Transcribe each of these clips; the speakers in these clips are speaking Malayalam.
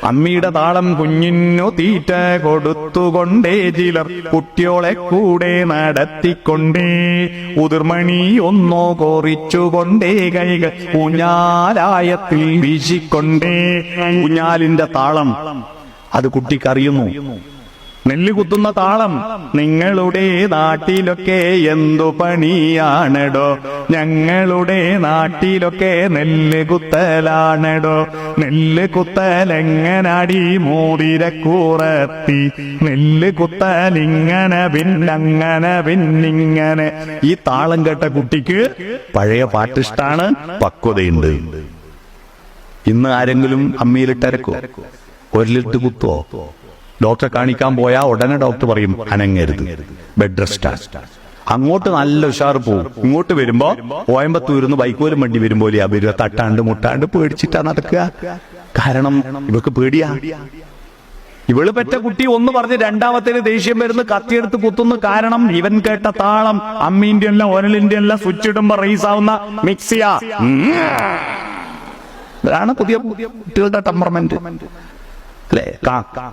അമ്മിയുടെ താളം കുഞ്ഞിനു തീറ്റ കൊടുത്തുകൊണ്ടേ ചിലർ കുട്ടിയോളെ കൂടെ നടത്തിക്കൊണ്ടേ ഉതിർമണി ഒന്നോ കോറിച്ചുകൊണ്ടേ കൈകൾ ഊഞ്ഞാലായത്തിൽ വീശിക്കൊണ്ടേ. ഊഞ്ഞാലിന്റെ താളം അത് കുട്ടിക്കറിയുന്നു. നെല്ല് കുത്തുന്ന താളം നിങ്ങളുടെ നാട്ടിലൊക്കെ എന്തു പണിയാണെടോ, ഞങ്ങളുടെ നാട്ടിലൊക്കെ നെല്ല് കുത്തലാണെടോ. നെല്ല് കുത്തലെങ്ങനാടി മോതിരക്കൂറത്തി, നെല്ല് കുത്തലിങ്ങനെ പിന്നങ്ങനെ പിന്നിങ്ങനെ. ഈ താളം കേട്ട കുട്ടിക്ക് പഴയ പാട്ടിഷ്ടാണ്, പക്വതയുണ്ട്. ഇന്ന് ആരെങ്കിലും അമ്മിയിലിട്ടരക്കോ? ഒരിലിട്ട് കുത്തോ? ഡോക്ടറെ കാണിക്കാൻ പോയാൽ ഉടനെ ഡോക്ടർ പറയും അനങ്ങരുത്, ബെഡ് റെസ്റ്റ്. അങ്ങോട്ട് നല്ല ഉഷാറ് പോവും. ഇങ്ങോട്ട് വരുമ്പോ കോയമ്പത്തൂരിന്ന് ബൈക്കോലും വണ്ടി വരുമ്പോലെ അവര് തട്ടാണ്ട് മുട്ടാണ്ട് പേടിച്ചിട്ടാ നടക്കുക. കാരണം ഇവർക്ക് പേടിയാ. ഇവള് പെറ്റ കുട്ടി ഒന്ന് പറഞ്ഞ് രണ്ടാമത്തേന് ദേഷ്യം വരുന്ന കത്തിയെടുത്ത് കുത്തുന്നു. കാരണം ഇവൻ കേട്ട താളം അമ്മീന്റെ അല്ല ഒരലിന്റെ അല്ല, സ്വിച്ച് ഇടുമ്പോ റേസ് ആവുന്ന മിക്സിയാ. ഇതാണ് പുതിയ കുട്ടികളുടെ ടെമ്പർമെന്റ് അല്ലെ?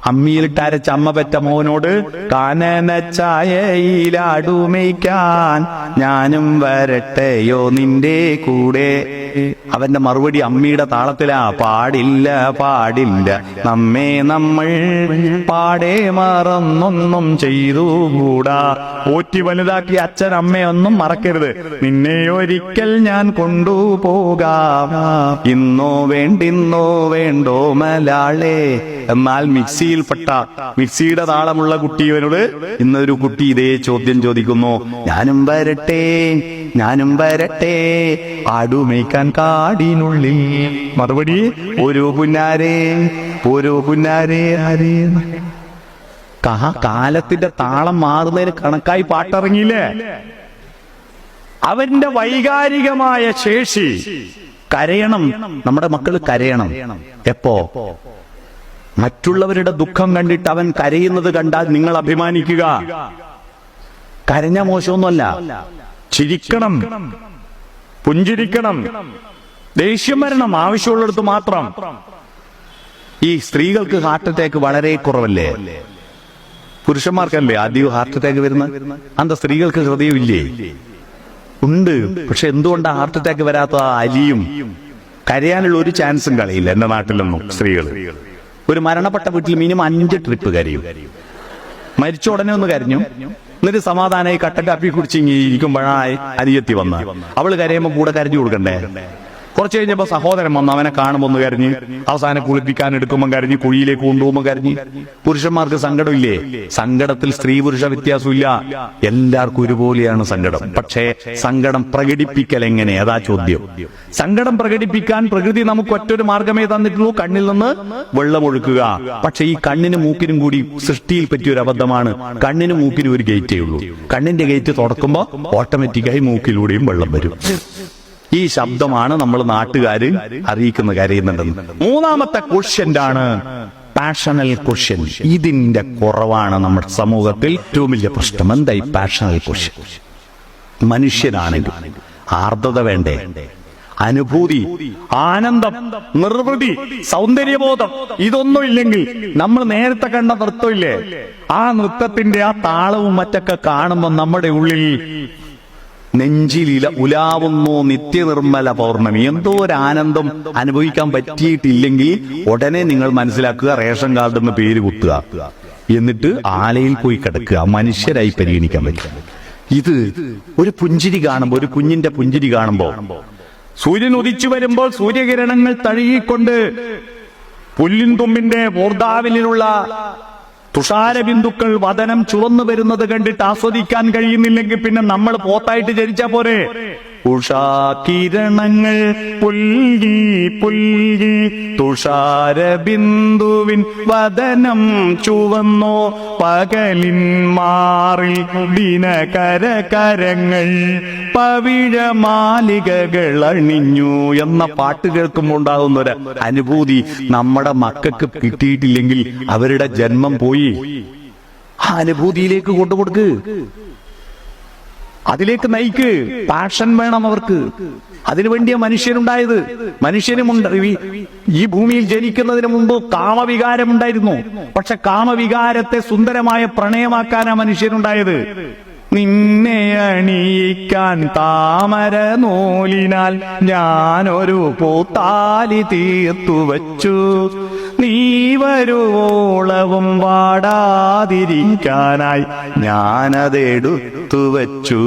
അമ്മിയിലിട്ടരച്ച അമ്മ പെറ്റ മോനോട് കാനന ചായയിലാടുമേക്കാൻ ഞാനും വരട്ടെയോ നിന്റെ കൂടെ. അവന്റെ മറുപടി അമ്മിയുടെ താളത്തിലാ. പാടില്ല പാടില്ല നമ്മെ നമ്മൾ പാടെ മറന്നൊന്നും ചെയ്തുകൂടാ. പോറ്റി വലുതാക്കി അച്ഛൻ അമ്മയൊന്നും മറക്കരുത്. നിന്നെ ഒരിക്കൽ ഞാൻ കൊണ്ടുപോകാം, ഇന്നോ വേണ്ടിന്നോ വേണ്ടോ മലാളെ. എന്നാൽ മിക്സിയുടെ താളമുള്ള കുട്ടിയോട് ഇന്നൊരു കുട്ടി ഇതേ ചോദ്യം ചോദിക്കുന്നു. ഞാനും വരട്ടെ ഞാനും വരട്ടെ ആടുമേക്കാൻ കാടിനുള്ളിൽ. മറുപടി ഒരു പുന്നാരേ ഒരു പുന്നാരേ ആരേ. കാലത്തിന്റെ താളം മാറുന്നതിന് കണക്കായി പാട്ടിറങ്ങിയില്ലേ? അവന്റെ വൈകാരികമായ ശേഷി. കരയണം, നമ്മുടെ മക്കൾ കരയണം. എപ്പോ? മറ്റുള്ളവരുടെ ദുഃഖം കണ്ടിട്ട് അവൻ കരയുന്നത് കണ്ടാൽ നിങ്ങൾ അഭിമാനിക്കുക. കരഞ്ഞ മോശമൊന്നുമല്ല. ചിരിക്കണം, പുഞ്ചിരിക്കണം. ദേഷ്യം വരണം ആവശ്യമുള്ളിടത്ത് മാത്രം. ഈ സ്ത്രീകൾക്ക് ഹാർട്ട് അറ്റാക്ക് വളരെ കുറവല്ലേ? പുരുഷന്മാർക്കല്ലേ ആദ്യം ഹാർട്ട് അറ്റാക്ക് വരുന്നത്? അന്ത സ്ത്രീകൾക്ക് ഹൃദയമില്ലേ? ഉണ്ട്. പക്ഷെ എന്തുകൊണ്ടാ ഹാർട്ട് അറ്റാക്ക് വരാത്ത? അലിയും. കരയാനുള്ള ഒരു ചാൻസും കളയില്ല എന്റെ നാട്ടിലൊന്നും സ്ത്രീകൾ. ഒരു മരണപ്പെട്ട വീട്ടിൽ മിനിമം 5 ട്രിപ്പ് കരയും. മരിച്ച ഉടനെ ഒന്ന് കരഞ്ഞു, എന്നിട്ട് സമാധാനമായി കട്ട കാപ്പി കുടിച്ചിരിക്കുമ്പോഴായി അനിയത്തി വന്ന. അവള് കരയുമ്പോ കൂടെ കരഞ്ഞു കൊടുക്കണ്ടേ? കുറച്ച് കഴിഞ്ഞപ്പോ സഹോദരൻ വന്ന് അവനെ കാണുമ്പോ ഒന്ന് കരഞ്ഞ്, അവസാനം കുളിപ്പിക്കാൻ എടുക്കുമ്പോൾ കരഞ്ഞ്, കുഴിയിലേക്ക് കൊണ്ടുപോകുമ്പോൾ കരഞ്ഞ്. പുരുഷന്മാർക്ക് സങ്കടമില്ലേ? സങ്കടത്തിൽ സ്ത്രീ പുരുഷ വ്യത്യാസമില്ല, എല്ലാവർക്കും ഒരുപോലെയാണ് സങ്കടം. പക്ഷേ സങ്കടം പ്രകടിപ്പിക്കൽ എങ്ങനെ? അതാ ചോദ്യം. സങ്കടം പ്രകടിപ്പിക്കാൻ പ്രകൃതി നമുക്ക് ഒറ്റൊരു മാർഗമേ തന്നിട്ടുള്ളൂ, കണ്ണിൽ നിന്ന് വെള്ളമൊഴുക്കുക. പക്ഷെ ഈ കണ്ണിനും മൂക്കിനും കൂടി സൃഷ്ടിയിൽ പറ്റിയൊരു അബദ്ധമാണ്. കണ്ണിനും മൂക്കിനും ഒരു ഗേറ്റേ ഉള്ളൂ. കണ്ണിന്റെ ഗേറ്റ് തുറക്കുമ്പോ ഓട്ടോമാറ്റിക്കായി മൂക്കിലൂടെയും വെള്ളം വരും. ഈ ശബ്ദമാണ് നമ്മൾ നാട്ടുകാര് അറിയിക്കുന്ന കരയുന്നുണ്ടെന്ന്. മൂന്നാമത്തെ ക്വസ്റ്റ്യന്റ് ആണ് പാഷണൽ ക്വസ്റ്റ്യൻ. ഇതിന്റെ കുറവാണ് നമ്മുടെ സമൂഹത്തിൽ ഏറ്റവും വലിയ പ്രശ്നം. എന്തായി പാഷണൽ ക്വസ്റ്റ്യൻ? മനുഷ്യനാണെങ്കിൽ ആർദ്രത വേണ്ടേ? അനുഭൂതി, ആനന്ദം, നിർവൃതി, സൗന്ദര്യബോധം, ഇതൊന്നും ഇല്ലെങ്കിൽ നമ്മൾ നേരത്തെ കണ്ട നൃത്തമില്ലേ, ആ നൃത്തത്തിന്റെ ആ താളവും മറ്റൊക്കെ കാണുമ്പോൾ നമ്മുടെ ഉള്ളിൽ നെഞ്ചിലില ഉലാവുന്നു നിത്യനിർമ്മല പൗർണമി. എന്തോ ഒരു ആനന്ദം അനുഭവിക്കാൻ പറ്റിയിട്ടില്ലെങ്കിൽ ഉടനെ നിങ്ങൾ മനസ്സിലാക്കുക, റേഷൻ കാർഡ് എന്ന് പേര് കുത്തുക, എന്നിട്ട് ആലയിൽ പോയി കിടക്കുക. മനുഷ്യരായി പരിഗണിക്കാൻ പറ്റും. ഇത് ഒരു പുഞ്ചിരി കാണുമ്പോ, ഒരു കുഞ്ഞിന്റെ പുഞ്ചിരി കാണുമ്പോ, സൂര്യൻ ഉദിച്ചു വരുമ്പോൾ സൂര്യകിരണങ്ങൾ തഴുകിക്കൊണ്ട് പുല്ലിൻ തുമ്പിന്റെ മൂർധാവിലുള്ള തുഷാരബിന്ദുക്കൾ വദനം ചുവന്നു വരുന്നത് കണ്ടിട്ട് ആസ്വദിക്കാൻ കഴിയുന്നില്ലെങ്കിൽ പിന്നെ നമ്മൾ പോത്തായിട്ട് ജനിച്ചാ പോരെ? ഉഷാകിരണങ്ങൾ പുൽകി പുൽകി തുഷാരബിന്ദുവിൻ വദനം ചുവന്നോ, പകലിൻ മാറിൽ ദിനകരകരങ്ങൾ പവിഴമാലികകൾ അണിഞ്ഞു എന്ന പാട്ട് കേൾക്കുമ്പോൾ ഉണ്ടാകുന്നൊരു അനുഭൂതി നമ്മുടെ മക്കൾക്ക് കിട്ടിയിട്ടില്ലെങ്കിൽ അവരുടെ ജന്മം പോയി. ആ അനുഭൂതിയിലേക്ക് കൊണ്ടുകൊടുക്ക്. അതിലേക്ക് നയിക്ക്. പാഷൻ വേണം അവർക്ക്. അതിനുവേണ്ടിയ മനുഷ്യനുണ്ടായത്. മനുഷ്യനുമുണ്ട്. ഈ ഭൂമിയിൽ ജനിക്കുന്നതിന് മുമ്പ് കാമവികാരമുണ്ടായിരുന്നു. പക്ഷെ കാമവികാരത്തെ സുന്ദരമായ പ്രണയമാക്കാനാ മനുഷ്യനുണ്ടായത്. നിന്നെ അണിയിക്കാൻ താമര നൂലിനാൽ ഞാനൊരു പൂത്താലി തീർത്തു വച്ചു, നീ വരുവോളവും വാടാതിരിക്കാനായി ഞാനതെടുത്തു വച്ചു,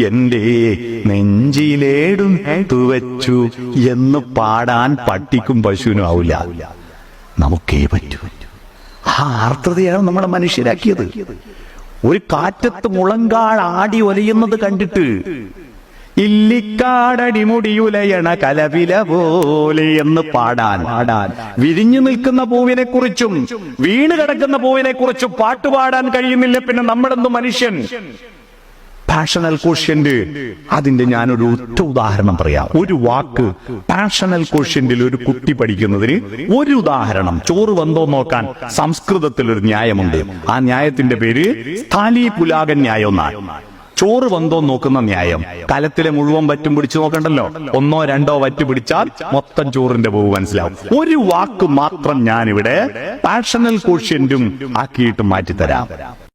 എന്റെ നെഞ്ചിലേടുത്തു വച്ചു എന്ന് പാടാൻ പട്ടിക്കും പശുവിനും ആവില്ല, നമുക്കേ പറ്റൂ. ആ ആർദ്രതയാണ് നമ്മളെ മനുഷ്യരാക്കിയത്. ഒരു കാറ്റത്ത് മുളങ്കാൾ ആടി ഒലയുന്നത് കണ്ടിട്ട് ഇല്ലിക്കാടടിമുടിയുലയണ കലവില പോലെ എന്ന് പാടാൻ, വിരിഞ്ഞു നിൽക്കുന്ന പൂവിനെ കുറിച്ചും വീണ് കിടക്കുന്ന പൂവിനെ കുറിച്ചും പാട്ടുപാടാൻ കഴിയുന്നില്ല. പിന്നെ നമ്മളെന്ത് മനുഷ്യൻ? പാഷണൽ കോഷ്യന്റ്. അതിന്റെ ഞാനൊരു ഒറ്റ ഉദാഹരണം പറയാം. ഒരു വാക്ക് പാഷണൽ കോഷ്യന്റിൽ ഒരു കുട്ടി പഠിക്കുന്നതിന് ഒരു ഉദാഹരണം. ചോറ് വന്നോ നോക്കാൻ സംസ്കൃതത്തിൽ ഒരു ന്യായമുണ്ട്. ആ ന്യായത്തിന്റെ പേര് സ്ഥാലി പുലാകൻ ന്യായം എന്നാണ്. ചോറ് വന്തോ നോക്കുന്ന ന്യായം. കലത്തിലെ മുഴുവൻ വറ്റും പിടിച്ചു നോക്കണ്ടല്ലോ. ഒന്നോ രണ്ടോ വറ്റ് പിടിച്ചാൽ മൊത്തം ചോറിന്റെ പോവ് മനസ്സിലാവും. ഒരു വാക്ക് മാത്രം ഞാനിവിടെ പാഷണൽ കോഷ്യന്റും ആക്കിയിട്ട് മാറ്റിത്തരാം.